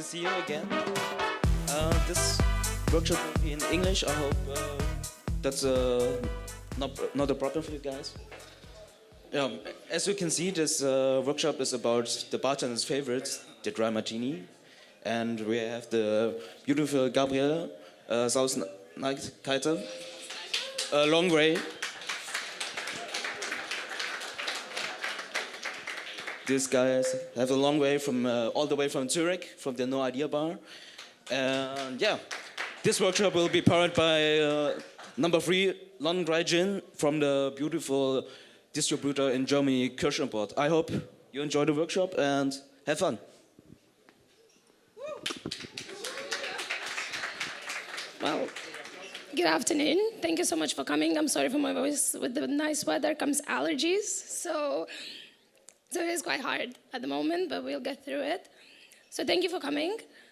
to see you again. This workshop will be in English. I hope that's not a problem for you guys. Yeah, as you can see, this workshop is about the bartender's favorites, the Dry Martini. And we have the beautiful Gabriele Sasnauskaite, a long way. These guys have a long way from all the way from Zurich, from the No.3 bar. And yeah, this workshop will be powered by No.3 London Dry Gin from the beautiful distributor in Germany, Kirschenport. I hope you enjoy the workshop and have fun. Well, good afternoon. Thank you so much for coming. I'm sorry for my voice. With the nice weather comes allergies. So it is quite hard at the moment, but we'll get through it. So thank you for coming.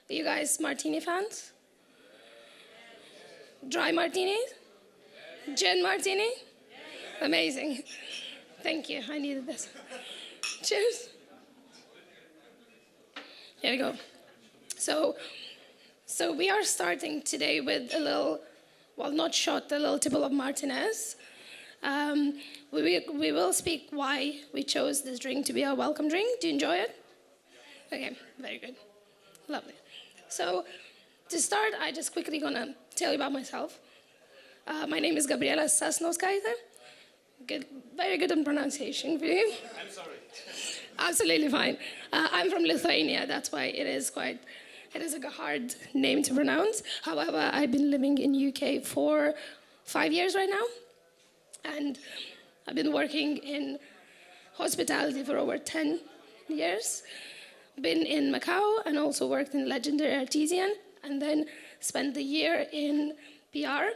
Are you guys Martini fans? Dry Martini? Gin Martini? Amazing. Thank you. I needed this. Cheers. Here we go. So we are starting today with a little, well, not shot, a little tipple of Martinez. We will speak why we chose this drink to be our welcome drink. Do you enjoy it? Okay, very good. Lovely. So to start, I just quickly gonna tell you about myself. My name is Gabriele Sasnauskaite. Good, very good in pronunciation for you. I'm sorry. Absolutely fine. I'm from Lithuania. That's why it is like a hard name to pronounce. However, I've been living in UK for 5 years right now. And I've been working in hospitality for over 10 years. Been in Macau and also worked in Legendary Artisan, and then spent the year in PR.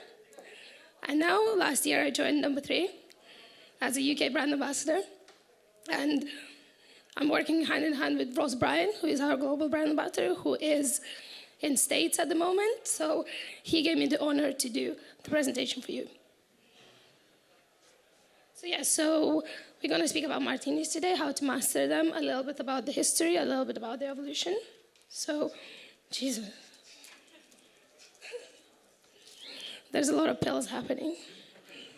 And now, last year, I joined No.3 as a UK brand ambassador. And I'm working hand in hand with Ross Bryan, who is our global brand ambassador, who is in States at the moment. So he gave me the honor to do the presentation for you. So we're going to speak about martinis today, how to master them, a little bit about the history, a little bit about the evolution. So, Jesus. There's a lot of pills happening.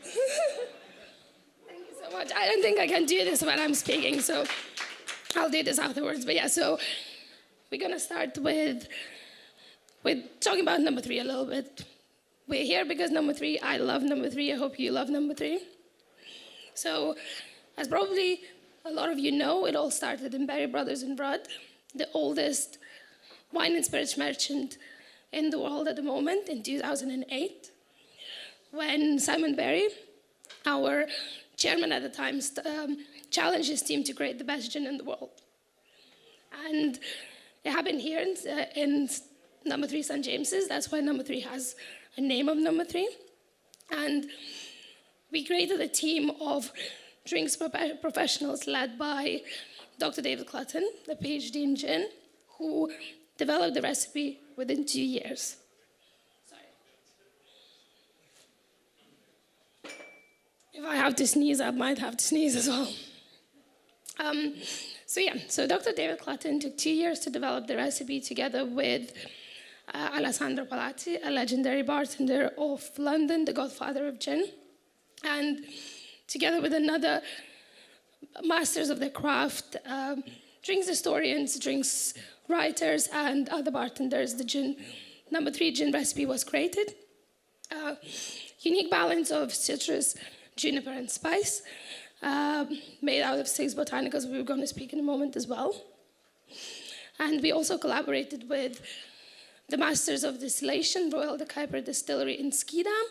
Thank you so much. I don't think I can do this when I'm speaking, so I'll do this afterwards. But yeah, so we're going to start with talking about No.3 a little bit. We're here because No.3, I love No.3. I hope you love No.3. So, as probably a lot of you know, it all started in Berry Brothers in Rudd, the oldest wine and spirits merchant in the world at the moment, in 2008, when Simon Berry, our chairman at the time, challenged his team to create the best gin in the world. And it happened here in No.3 St. James's. That's why No.3 has a name of No.3. And we created a team of drinks professionals led by Dr. David Clutton, the PhD in gin, who developed the recipe within 2 years. Sorry. If I have to sneeze, I might have to sneeze as well. So Dr. David Clutton took 2 years to develop the recipe together with Alessandro Palazzi, a legendary bartender of London, the godfather of gin. And together with another masters of the craft, drinks historians, drinks writers, and other bartenders, the No.3 gin recipe was created. Unique balance of citrus, juniper, and spice, made out of 6 botanicals we're going to speak in a moment as well. And we also collaborated with the masters of distillation, Royal de Kuiper Distillery in Schiedam,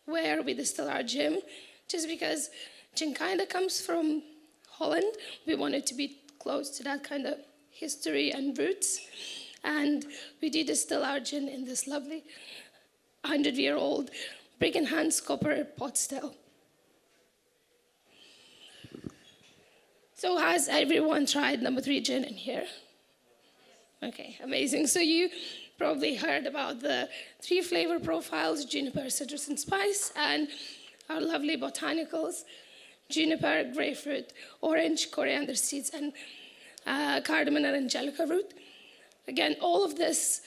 where we distill our gin, just because gin kind of comes from Holland. We wanted to be close to that kind of history and roots. And we do distill our gin in this lovely 100-year-old brick and hands copper pot still. So has everyone tried No.3 gin in here? Okay, amazing. So you probably heard about the 3 flavor profiles, juniper, citrus, and spice, and our lovely botanicals, juniper, grapefruit, orange, coriander seeds, and cardamom and angelica root. again, all of this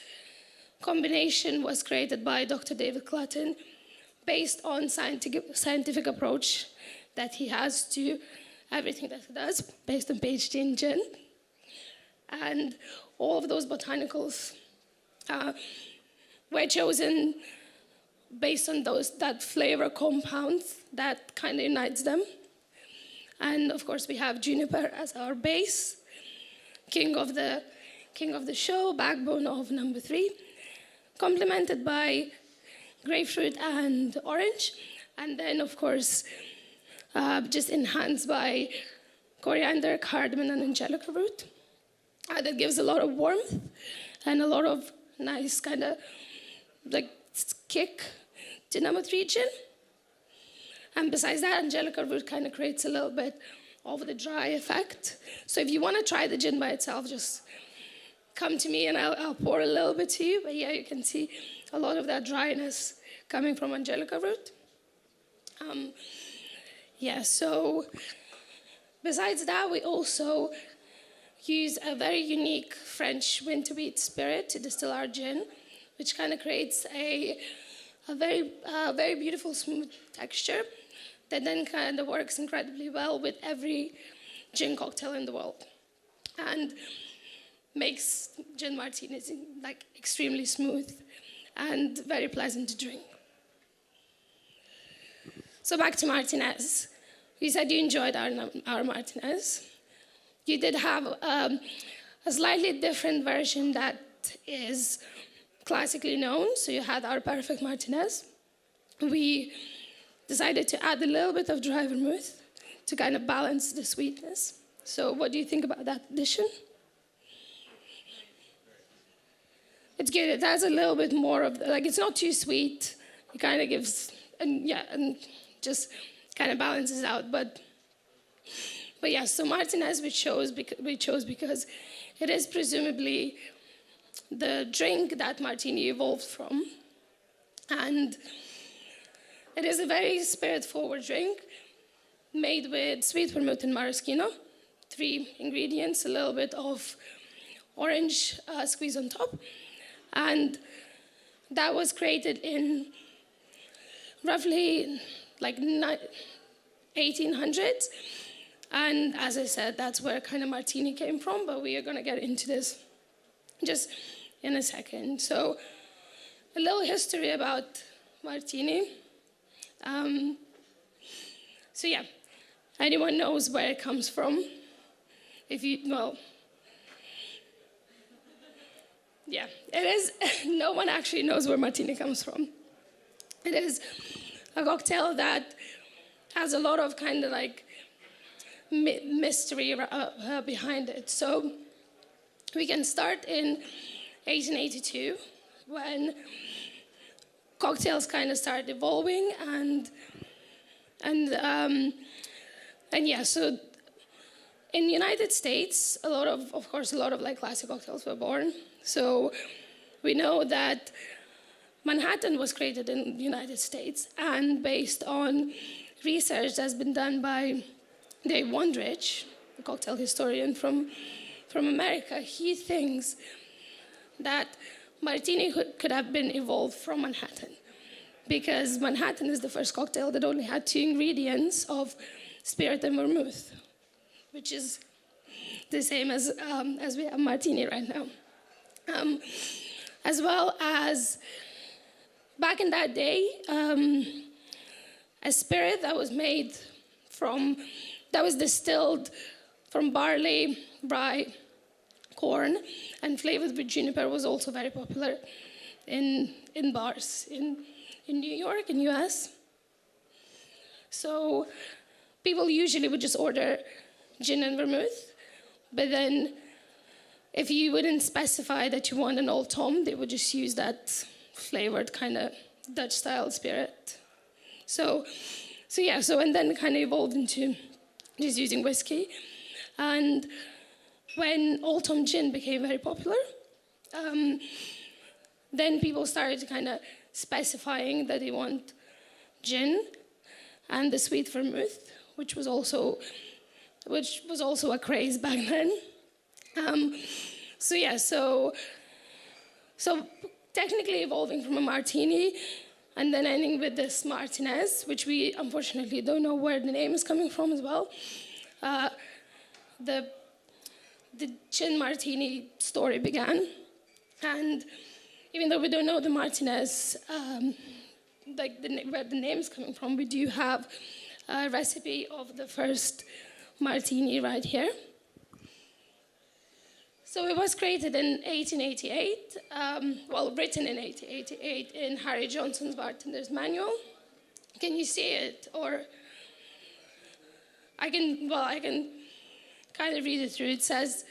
combination was created by Dr. David Clutton based on scientific approach that he has to everything that he does, based on PhD in gin. And all of those botanicals were chosen based on that flavor compounds that kind of unites them. And of course, we have juniper as our base, king of the show, backbone of number 3, complemented by grapefruit and orange, and then of course, just enhanced by coriander, cardamom, and angelica root. That gives a lot of warmth and a lot of nice kind of like kick to number 3 gin. And besides that, angelica root kind of creates a little bit of the dry effect. So if you want to try the gin by itself, just come to me and I'll pour a little bit to you. But yeah, you can see a lot of that dryness coming from angelica root. So besides that, we also use a very unique French winter wheat spirit to distill our gin, which kind of creates a very beautiful smooth texture that then kind of works incredibly well with every gin cocktail in the world and makes gin martinis like extremely smooth and very pleasant to drink. So back to Martinez. You said you enjoyed our Martinez. You did have a slightly different version that is classically known. So you had our perfect Martinez. We decided to add a little bit of dry vermouth to kind of balance the sweetness. So what do you think about that addition? It's good. It has a little bit more of, it's not too sweet. It kind of gives, and just kind of balances out. But yeah, so Martinez we chose because it is presumably the drink that Martini evolved from. And it is a very spirit-forward drink made with sweet vermouth and maraschino, 3 ingredients, a little bit of orange squeeze on top. And that was created in roughly 1800s. And as I said, that's where kind of Martini came from, but we are going to get into this just in a second. So a little history about Martini. So yeah, anyone knows where it comes from? Yeah, it is. No one actually knows where Martini comes from. It is a cocktail that has a lot of kind of mystery behind it. So we can start in 1882 when cocktails kind of started evolving so in the United States, a lot of classic cocktails were born. So we know that Manhattan was created in the United States, and based on research that's been done by Dave Wondrich, a cocktail historian from America, he thinks that Martini could have been evolved from Manhattan, because Manhattan is the first cocktail that only had 2 ingredients of spirit and vermouth, which is the same as we have Martini right now. As well as back in that day, a spirit that was distilled from barley, rye, corn, and flavored with juniper was also very popular in bars in New York, in US. So people usually would just order gin and vermouth, but then if you wouldn't specify that you want an Old Tom, they would just use that flavored kind of Dutch-style spirit. So and then kind of evolved into just using whiskey. And when Old Tom gin became very popular, then people started kind of specifying that they want gin and the sweet vermouth, which was also a craze back then. So yeah, so technically evolving from a martini and then ending with this Martinez, which we unfortunately don't know where the name is coming from as well. The gin martini story began, and even though we don't know the Martinez, where the name is coming from, we do have a recipe of the first martini right here. So it was created in 1888, written in 1888 in Harry Johnson's Bartender's Manual. Can you see it? Or I can kind of read it through. It says,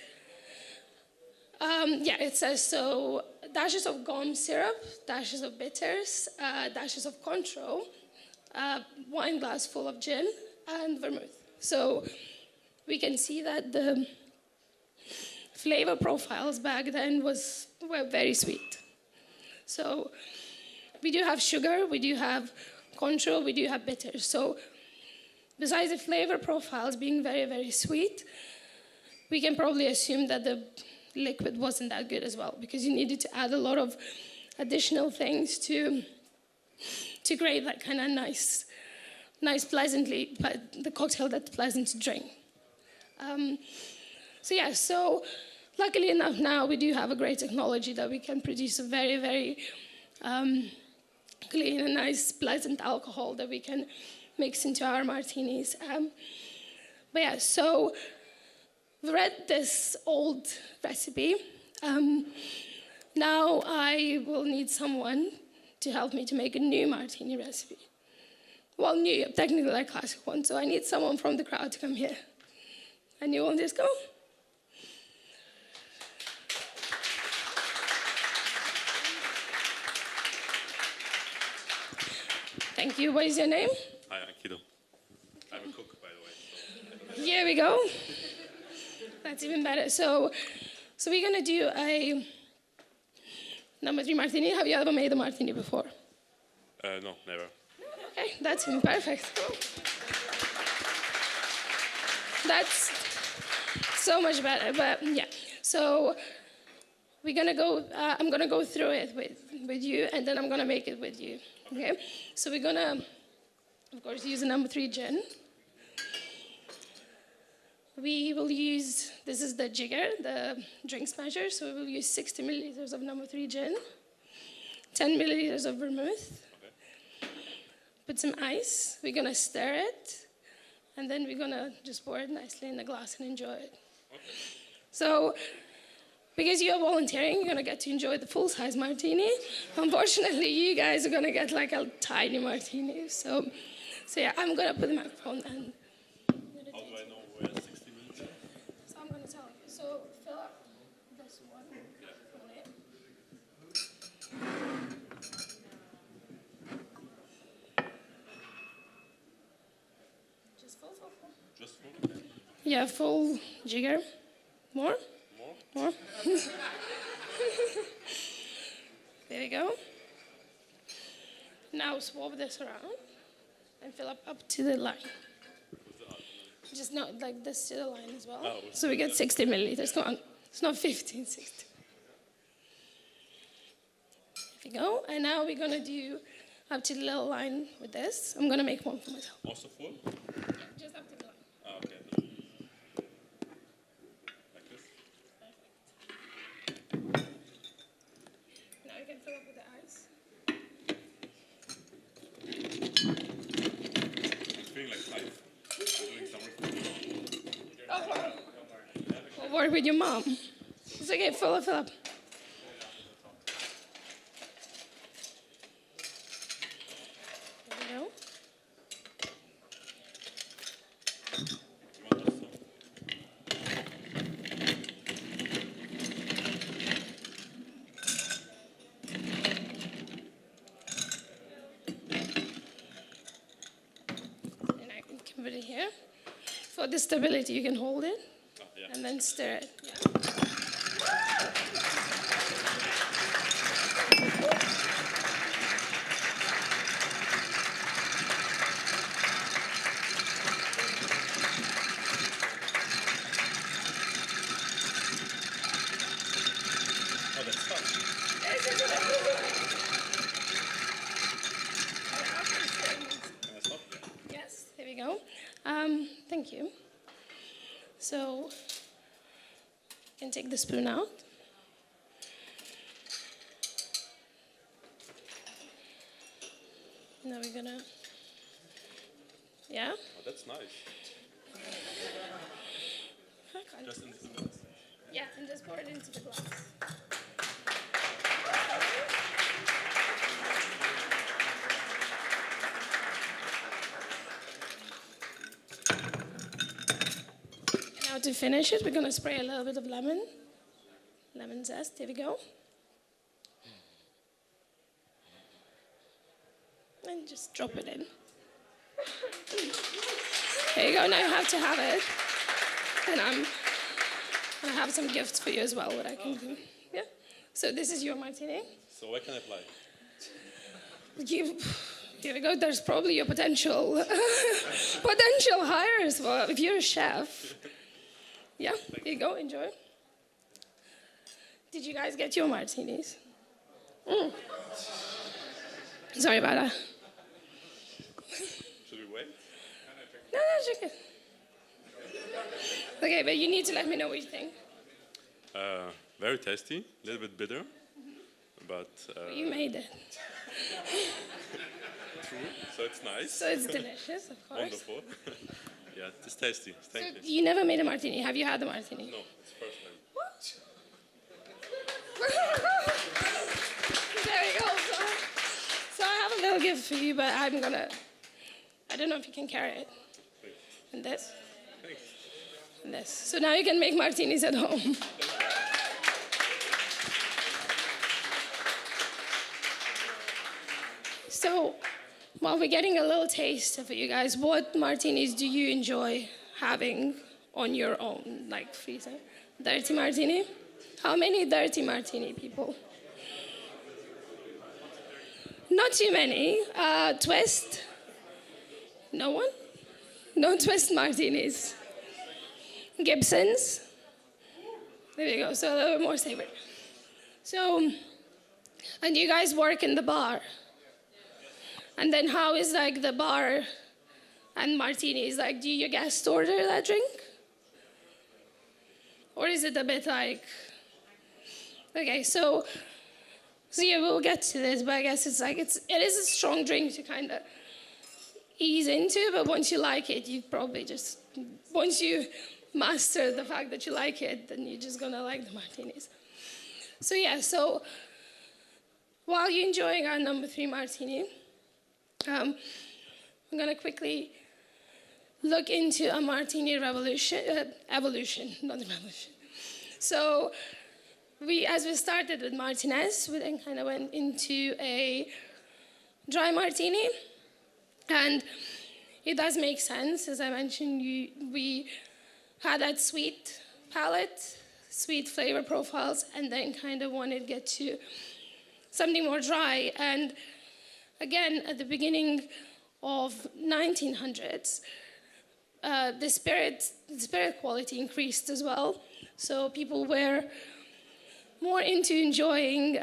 so dashes of gum syrup, dashes of bitters, dashes of Cointreau, wine glass full of gin, and vermouth. So we can see that the flavor profiles back then were very sweet. So we do have sugar, we do have Cointreau, we do have bitters. So besides the flavor profiles being very, very sweet, we can probably assume that the liquid wasn't that good as well, because you needed to add a lot of additional things to create that kind of nice pleasantly, but the cocktail that's pleasant to drink. So luckily enough now we do have a great technology that we can produce a very, very clean and nice, pleasant alcohol that we can mix into our martinis. So we read this old recipe. Now I will need someone to help me to make a new martini recipe. Well, new, technically a classic one, so I need someone from the crowd to come here. And you want this go? Thank you. What is your name? Hi, I'm Kido. I'm a cook, by the way. So. Here we go. That's even better. So we're gonna do a No.3 Martini. Have you ever made a martini before? No, never. Okay, that's even perfect. That's so much better. But yeah, so we're gonna go. I'm gonna go through it with you, and then I'm gonna make it with you. Okay. So we're gonna, of course, use a No.3 gin. We will use, this is the jigger, the drinks measure, so we will use 60 milliliters of No.3 gin, 10 milliliters of vermouth, put some ice, we're gonna stir it, and then we're gonna just pour it nicely in the glass and enjoy it. So, because you are volunteering, you're gonna get to enjoy the full-size martini. Unfortunately, you guys are gonna get like a tiny martini. So yeah, I'm gonna put the microphone and. How do I know where 60 minutes? So I'm gonna tell you. So fill up this one. Just full. Just full? Yeah, full jigger. More? More? There we go. Now swab this around and fill up to the line. Just not like this to the line as well. Oh, so we get 60 milliliters. Come on. It's not 15, 60. There we go. And now we're going to do up to the little line with this. I'm going to make one for myself. Also full? Yeah, just up to the line. Ah, okay. Like this? Perfect. Now you can fill up with the ice. I'm feeling like five. Doing summer. Oh, we'll work with your mom. It's okay, fill up. There we go. You want us some? And I can put it here. For the stability, you can hold it Oh, yeah. and then stir it. Yeah. So you can take the spoon out. Now we're gonna, yeah? Oh, that's nice. Just into the glass. Yeah, and just pour it into the glass. Now to finish it, we're gonna spray a little bit of lemon zest. Here we go. And just drop it in. There you go. Now you have to have it. And I'm gonna have some gifts for you as well. What I can do. Yeah. So this is your martini. So where can I apply? Here we go. There's probably your potential hires for if you're a chef. Yeah. Here you go. Enjoy. Did you guys get your martinis? Sorry about that. Should we wait? No, it's okay. Okay, but you need to let me know what you think. Very tasty, a little bit bitter, but... You made it. True, so it's nice. So it's delicious, of course. Wonderful. Yeah, it's tasty. So Thank you. you never made a martini. Have you had a martini? No, it's the first time. What? There we go. So I have a little gift for you, but I don't know if you can carry it. And this. Thanks. And this. So now you can make martinis at home. So while we're getting a little taste for you guys, what martinis do you enjoy having on your own? Like freezer? Dirty martini? How many dirty martini people? Not too many. Twist? No one? No twist martinis. Gibsons? There you go, so a little bit more savory. So, and you guys work in the bar. And then how is like the bar and martinis? Like, do your guests order that drink? Or is it a bit like, okay, so yeah, we'll get to this, but I guess it is a strong drink to kind of ease into, but once you like it, you probably just, once you master the fact that you like it, then you're just gonna like the martinis. So yeah, so while you're enjoying our number 3 martini, I'm gonna quickly look into a martini evolution, not a revolution. So as we started with Martinez, we then kind of went into a dry martini. And it does make sense, as I mentioned, we had that sweet palate, sweet flavor profiles, and then kind of wanted to get to something more dry. And again, at the beginning of 1900s, the spirit quality increased as well. So people were more into enjoying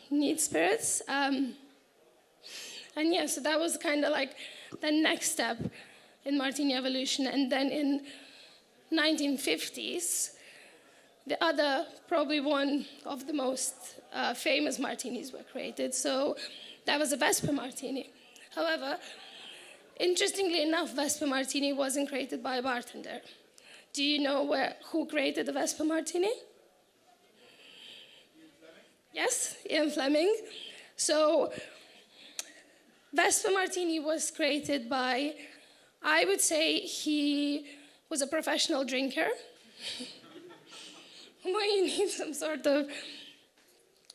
neat spirits. And yeah, so that was kind of like the next step in martini evolution. And then in 1950s, the other, probably one of the most famous martinis were created. So that was a Vesper martini. However, interestingly enough, Vesper martini wasn't created by a bartender. Do you know who created the Vesper martini? Yes, Ian Fleming. So Vesper martini was created by, I would say he was a professional drinker. Well, you need some sort of,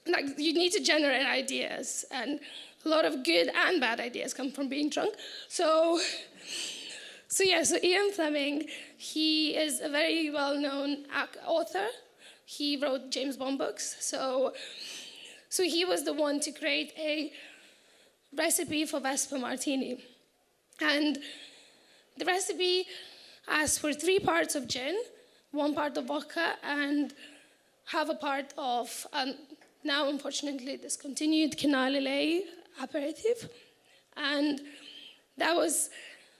like, you need to generate ideas, and a lot of good and bad ideas come from being drunk. So Ian Fleming, he is a very well-known author. He wrote James Bond books. So he was the one to create a recipe for Vesper martini. And the recipe asks for 3 parts of gin, 1 part of vodka, and half a part of, now unfortunately discontinued, Canalile aperitif. And that was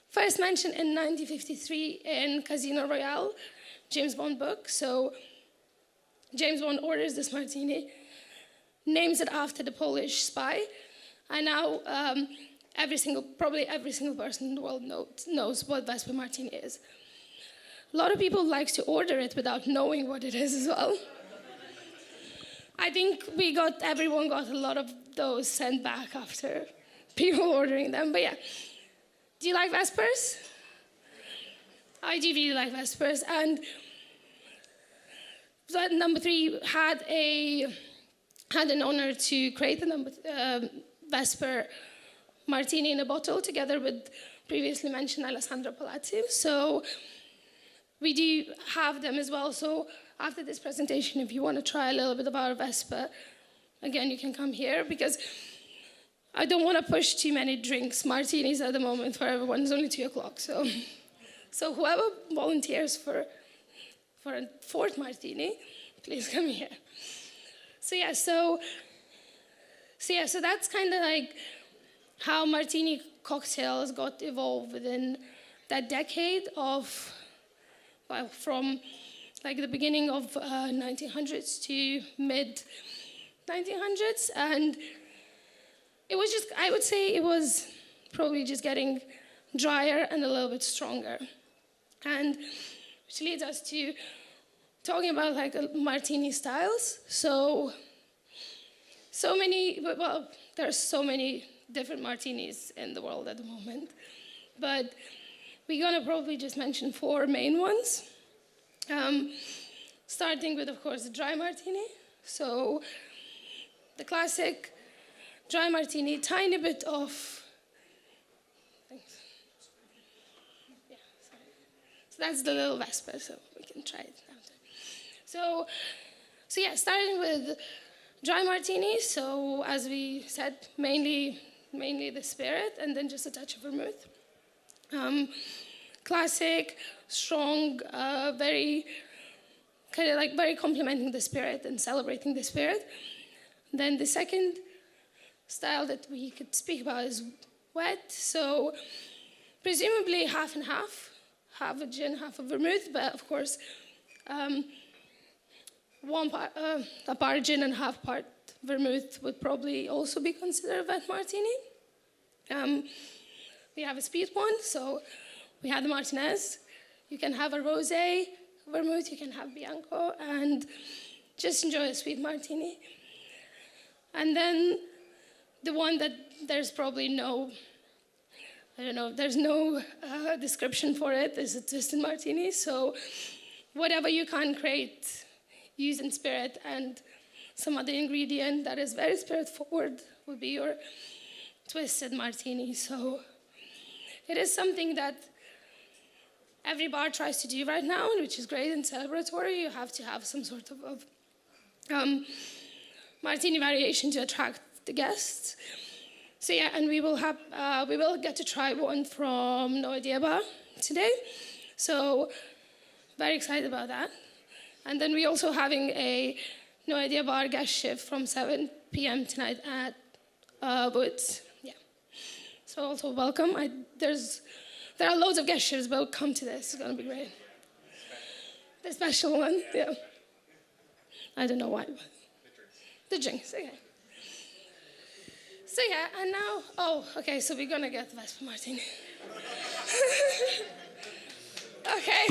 first mentioned in 1953 in Casino Royale James Bond book. So James Bond orders this martini, names it after the Polish spy, and now probably every single person in the world knows what Vesper Martini is. A lot of people like to order it without knowing what it is as well. I think everyone got a lot of those sent back after people ordering them. But yeah, do you like Vespers? I do really like Vespers, and No. 3 had an honor to create the Vesper Martini in a bottle together with previously mentioned Alessandro Palazzi. So we do have them as well. So after this presentation, if you want to try a little bit of our Vesper, again, you can come here, because I don't want to push too many drinks, martinis at the moment for everyone. It's only 2 o'clock. So whoever volunteers for a fourth martini, please come here. So that's kind of like how martini cocktails got evolved within that decade from like the beginning of 1900s to mid 1900s, and it was just, I would say it was probably just getting drier and a little bit stronger, and which leads us to talking about like martini styles. There's so many different martinis in the world at the moment, but we're gonna probably just mention 4 main ones. Starting with, of course, the dry martini. So the classic dry martini, tiny bit of, thanks. Yeah, sorry. So that's the little Vesper, so we can try it after. So yeah, starting with dry martini. So as we said, mainly the spirit, and then just a touch of vermouth. Classic, strong, very complementing the spirit and celebrating the spirit. Then the second style that we could speak about is wet. So presumably half and half a gin, half a vermouth, but of course a part gin and half part vermouth would probably also be considered a wet martini. We have a sweet one, so we have the Martinez. You can have a rosé vermouth, you can have Bianco, and just enjoy a sweet martini. And then the one that there's probably there's no description for it, is a twisted martini. So whatever you can create using spirit and some other ingredient that is very spirit forward would be your twisted martini. So it is something that every bar tries to do right now, which is great and celebratory. You have to have some sort of martini variation to attract the guests. So yeah, and we will get to try one from No.3 Bar today. So very excited about that. And then we're also having a No.3 Bar guest shift from 7 p.m. tonight at Woods. Yeah. So also welcome. There are loads of guest shifts, but come to this. It's going to be great. The special one, yeah. I don't know why, but the drinks, okay. So yeah, and now, okay, so we're going to get the Vesper Martini. Okay.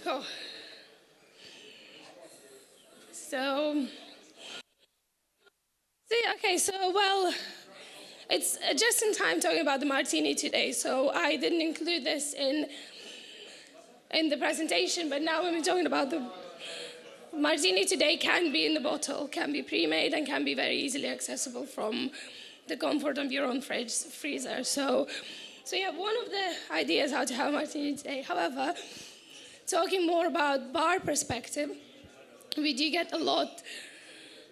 Oh. So yeah, okay, it's just in time talking about the martini today, so I didn't include this in the presentation, but now when we're talking about the martini today, can be in the bottle, can be pre-made, and can be very easily accessible from the comfort of your own freezer. So yeah, one of the ideas how to have a martini today. However, talking more about bar perspective, we do get a lot,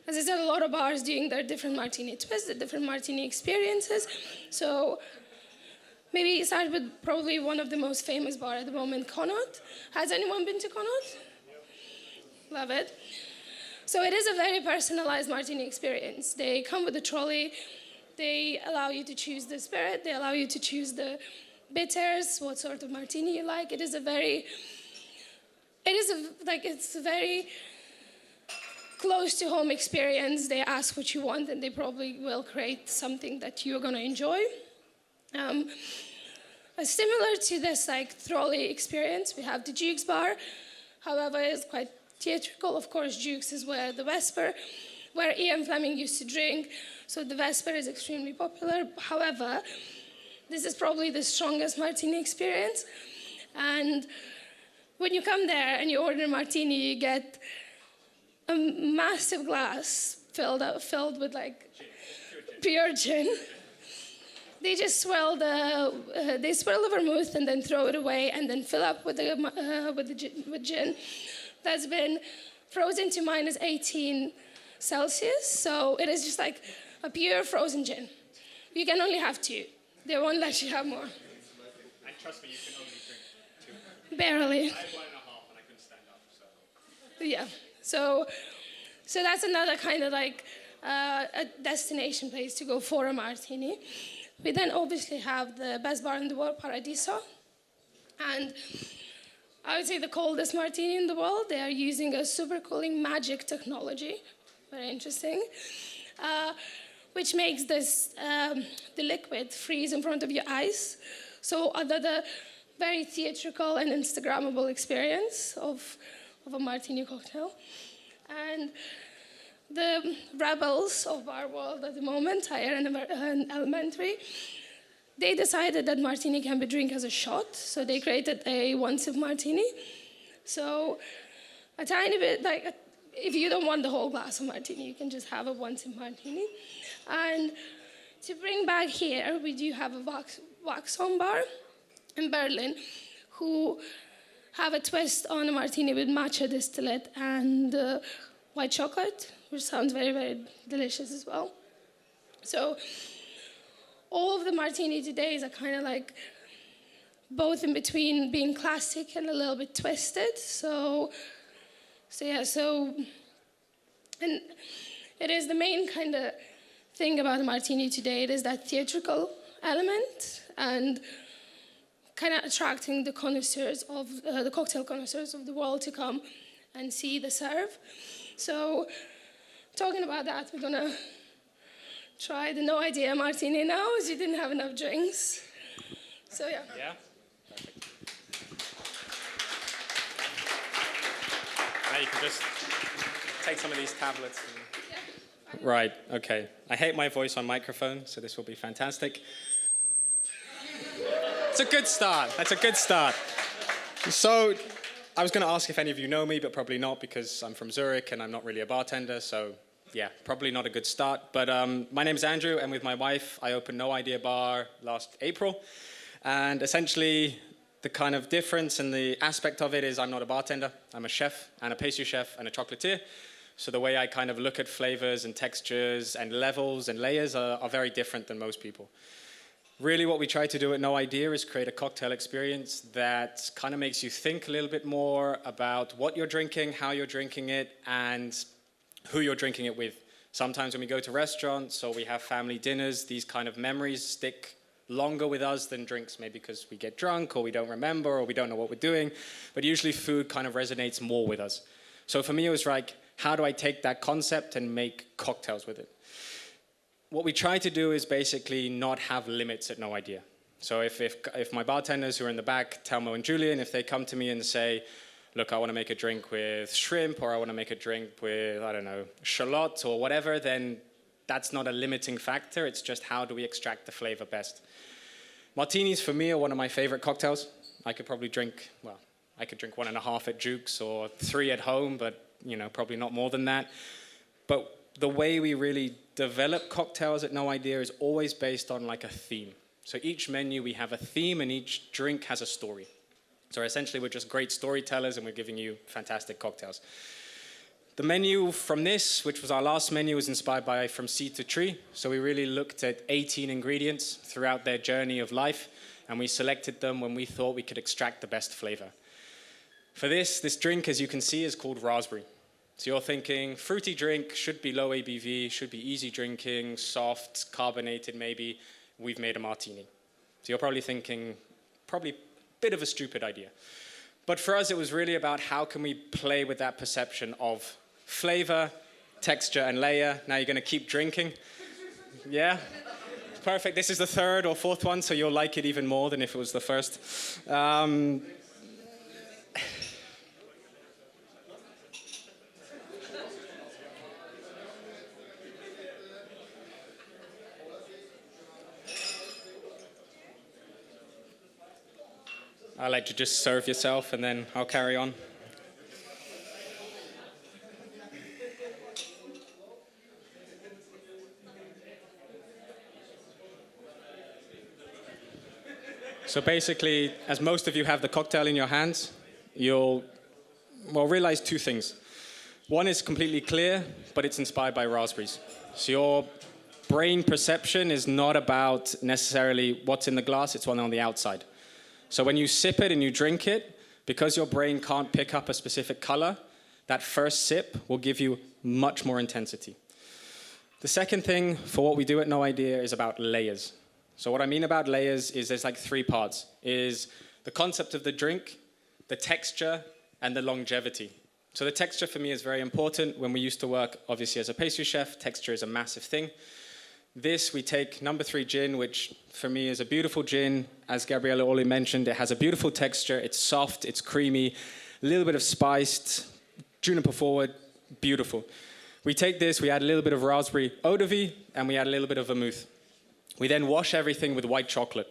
as I said, a lot of bars doing their different martini twists, the different martini experiences. So maybe start with probably one of the most famous bars at the moment, Connaught. Has anyone been to Connaught? Love it. So it is a very personalized martini experience. They come with a trolley. They allow you to choose the spirit, they allow you to choose the bitters, what sort of martini you like. It's a very close to home experience. They ask what you want and they probably will create something that you're gonna enjoy. Similar to this like trolley experience, we have the Jukes bar. However, it's quite theatrical. Of course, Jukes is where the Vesper, where Ian Fleming used to drink. So the Vesper is extremely popular. However, this is probably the strongest martini experience. And when you come there and you order a martini, you get a massive glass filled with like pure gin. They just swirl the vermouth and then throw it away and then fill up with gin that's been frozen to minus 18 Celsius. So it is just like a pure frozen gin. You can only have 2. They won't let you have more. And trust me, you can only drink 2. Barely. I had 1.5 and I couldn't stand up. So. Yeah. So that's another kind of like a destination place to go for a martini. We then obviously have the best bar in the world, Paradiso. And I would say the coldest martini in the world. They are using a supercooling magic technology. Very interesting. Which makes this, the liquid freeze in front of your eyes. So another very theatrical and Instagrammable experience of a martini cocktail. And the rebels of our world at the moment, higher and elementary, they decided that martini can be drunk as a shot, so they created a one-sip martini. So a tiny bit, like if you don't want the whole glass of martini, you can just have a one-sip martini. And to bring back here, we do have a Waxholm bar in Berlin who have a twist on a martini with matcha distillate and white chocolate, which sounds very, very delicious as well. So all of the martini today are kind of like both in between being classic and a little bit twisted. So and it is the main kind of thing about the martini today. It is that theatrical element and kind of attracting the connoisseurs of the cocktail connoisseurs of the world to come and see the serve. So talking about that, we're gonna try the No Idea Martini now, as you didn't have enough drinks. So yeah. Yeah? Perfect. Now you can just take some of these tablets. And... Right, okay. I hate my voice on microphone, so this will be fantastic. It's a good start. That's a good start. So I was going to ask if any of you know me, but probably not because I'm from Zurich and I'm not really a bartender, so yeah, probably not a good start. But my name's Andrew, and with my wife, I opened No Idea Bar last April. And essentially, the kind of difference and the aspect of it is I'm not a bartender. I'm a chef and a pastry chef and a chocolatier. So the way I kind of look at flavors and textures and levels and layers are very different than most people. Really what we try to do at No Idea is create a cocktail experience that kind of makes you think a little bit more about what you're drinking, how you're drinking it, and who you're drinking it with. Sometimes when we go to restaurants or we have family dinners, these kind of memories stick longer with us than drinks, maybe because we get drunk or we don't remember or we don't know what we're doing. But usually food kind of resonates more with us. So for me, it was like, how do I take that concept and make cocktails with it? What we try to do is basically not have limits at No Idea. So if my bartenders who are in the back, Telmo and Julian, if they come to me and say, look, I want to make a drink with shrimp, or I want to make a drink with, I don't know, shallot or whatever, then that's not a limiting factor. It's just how do we extract the flavor best. Martinis for me are one of my favorite cocktails. I could probably drink, well, I could drink 1.5 at Jukes or 3 at home, but probably not more than that. But the way we really develop cocktails at No Idea is always based on like a theme. So each menu, we have a theme and each drink has a story. So essentially, we're just great storytellers and we're giving you fantastic cocktails. The menu from this, which was our last menu, was inspired by From Seed to Tree. So we really looked at 18 ingredients throughout their journey of life, and we selected them when we thought we could extract the best flavor. For this drink, as you can see, is called raspberry. So you're thinking fruity drink, should be low ABV, should be easy drinking, soft, carbonated maybe. We've made a martini. So you're probably thinking, probably a bit of a stupid idea. But for us, it was really about how can we play with that perception of flavor, texture, and layer. Now you're going to keep drinking. Yeah? Perfect. This is the third or fourth one, so you'll like it even more than if it was the first. I'll let you just serve yourself, and then I'll carry on. So basically, as most of you have the cocktail in your hands, you'll realize two things. One is completely clear, but it's inspired by raspberries. So your brain perception is not about necessarily what's in the glass, it's one on the outside. So when you sip it and you drink it, because your brain can't pick up a specific color, that first sip will give you much more intensity. The second thing for what we do at No Idea is about layers. So what I mean about layers is there's like three parts. Is the concept of the drink, the texture, and the longevity. So the texture for me is very important. When we used to work, obviously, as a pastry chef, texture is a massive thing. This, we take No.3 gin, which for me is a beautiful gin. As Gabriele already mentioned, it has a beautiful texture. It's soft, it's creamy, a little bit of spiced, juniper forward, beautiful. We take this, we add a little bit of raspberry eau de vie, and we add a little bit of vermouth. We then wash everything with white chocolate.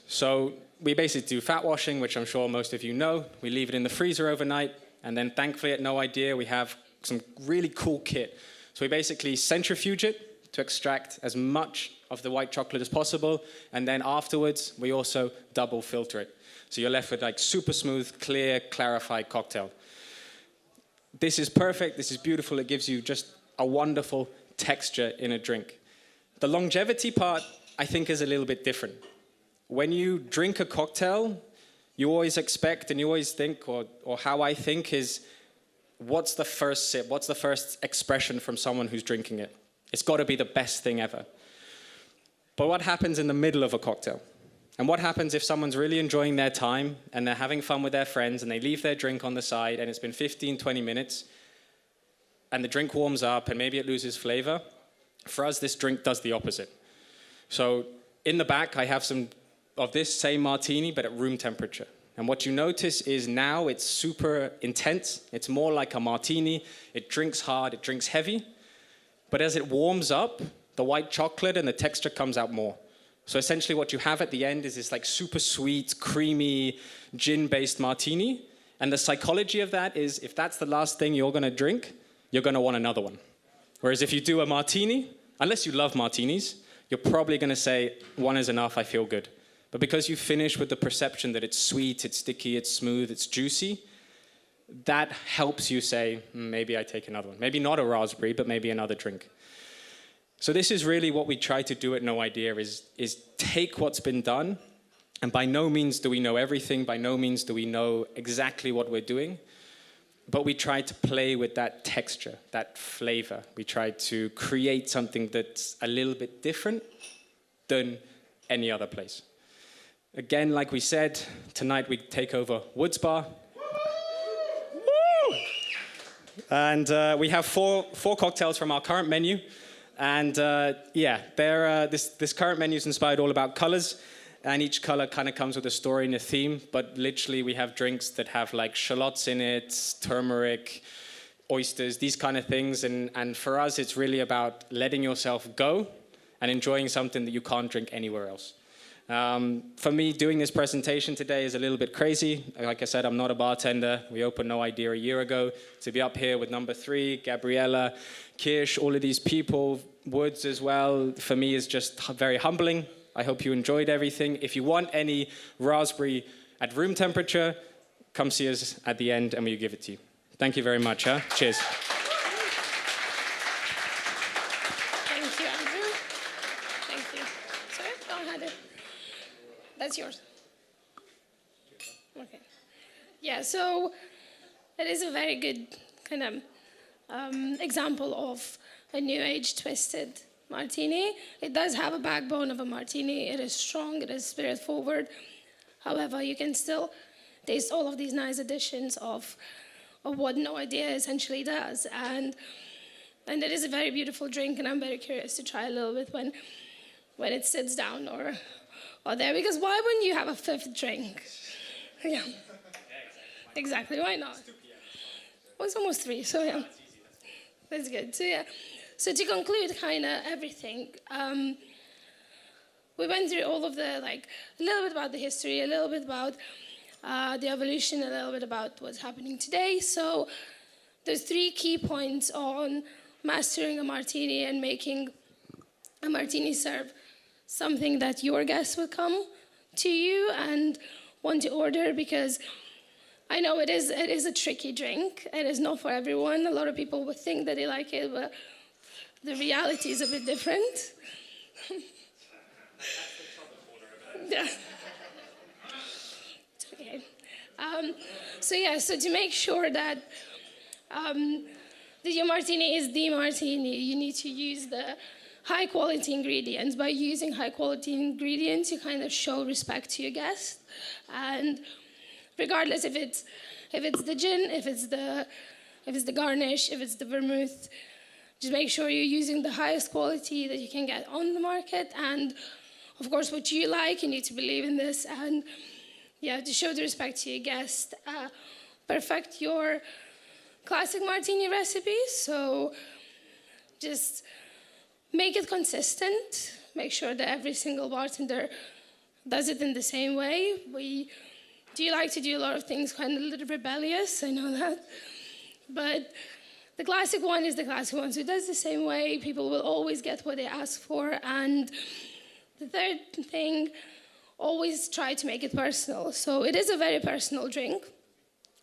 So we basically do fat washing, which I'm sure most of you know. We leave it in the freezer overnight, and then thankfully at No Idea, we have some really cool kit. So we basically centrifuge it to extract as much of the white chocolate as possible, and then afterwards, we also double filter it. So you're left with like super smooth, clear, clarified cocktail. This is perfect, this is beautiful, it gives you just a wonderful texture in a drink. The longevity part, I think, is a little bit different. When you drink a cocktail, you always expect and you always think, or how I think is, what's the first sip? What's the first expression from someone who's drinking it? It's got to be the best thing ever. But what happens in the middle of a cocktail? And what happens if someone's really enjoying their time and they're having fun with their friends and they leave their drink on the side and it's been 15, 20 minutes and the drink warms up and maybe it loses flavor? For us, this drink does the opposite. So in the back, I have some of this same martini, but at room temperature. And what you notice is now it's super intense. It's more like a martini. It drinks hard, it drinks heavy. But as it warms up, the white chocolate and the texture comes out more. So essentially what you have at the end is this like super sweet, creamy, gin-based martini. And the psychology of that is if that's the last thing you're going to drink, you're going to want another one. Whereas if you do a martini, unless you love martinis, you're probably going to say, one is enough, I feel good. But because you finish with the perception that it's sweet, it's sticky, it's smooth, it's juicy, that helps you say, maybe I take another one. Maybe not a raspberry, but maybe another drink. So this is really what we try to do at No Idea, is take what's been done, and by no means do we know everything, by no means do we know exactly what we're doing, but we try to play with that texture, that flavor. We try to create something that's a little bit different than any other place. Again, like we said, tonight we take over Woods Bar. And we have four cocktails from our current menu. And this current menu is inspired all about colors. And each color kind of comes with a story and a theme. But literally, we have drinks that have like shallots in it, turmeric, oysters, these kind of things. And for us, it's really about letting yourself go and enjoying something that you can't drink anywhere else. For me, doing this presentation today is a little bit crazy. Like I said, I'm not a bartender. We opened No Idea a year ago. To be up here with No.3, Gabriele, Kirsch, all of these people, Woods as well, for me is just very humbling. I hope you enjoyed everything. If you want any raspberry at room temperature, come see us at the end and we'll give it to you. Thank you very much. Cheers. Thank you, Andrew. Thank you. Sorry, go ahead. That's yours. Okay. Yeah, so it is a very good kind of example of a new age twisted martini. It does have a backbone of a martini. It is strong, it is spirit forward. However, you can still taste all of these nice additions of what No Idea essentially does. And it is a very beautiful drink, and I'm very curious to try a little bit when it sits down or there, because why wouldn't you have a fifth drink? Yeah, exactly, why not? Well, it's almost 3, so yeah, that's good. So yeah, so to conclude kind of everything, we went through all of the, like, a little bit about the history, a little bit about the evolution, a little bit about what's happening today. So there's 3 key points on mastering a martini and making a martini serve something that your guests will come to you and want to order, because I know it is a tricky drink. It is not for everyone. A lot of people would think that they like it, but the reality is a bit different. Yeah. It's okay. So to make sure that your martini is the martini, you need to use the high quality ingredients. By using high quality ingredients, you kind of show respect to your guest. And regardless if it's the gin, if it's the garnish, if it's the vermouth, just make sure you're using the highest quality that you can get on the market. And of course, what you like, you need to believe in this. And yeah, to show the respect to your guest, perfect your classic martini recipes. So just make it consistent. Make sure that every single bartender does it in the same way. We do like to do a lot of things kind of a little rebellious, I know that. But the classic one is the classic one. So it does the same way. People will always get what they ask for. And the third thing, always try to make it personal. So it is a very personal drink.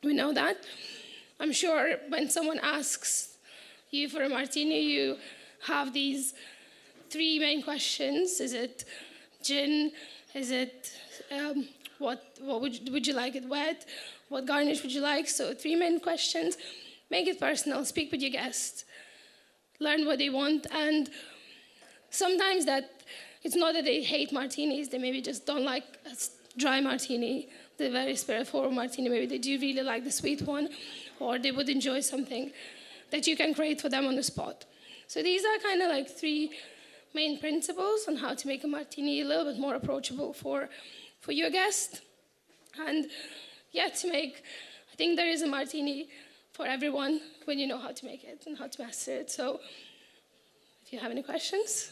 We know that. I'm sure when someone asks you for a martini, you have these 3 main questions. Is it gin? Is it what would you like it wet? What garnish would you like? So 3 main questions. Make it personal. Speak with your guest. Learn what they want. And sometimes that it's not that they hate martinis. They maybe just don't like a dry martini, the very spirit-forward martini. Maybe they do really like the sweet one, or they would enjoy something that you can create for them on the spot. So these are kind of like 3 main principles on how to make a martini a little bit more approachable for your guest. And yeah, I think there is a martini for everyone when you know how to make it and how to master it. So if you have any questions.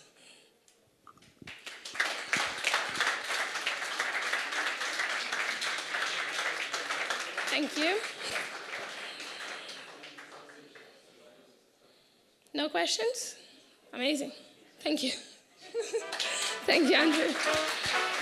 Thank you. No questions? Amazing. Thank you. Thank you, Andrew.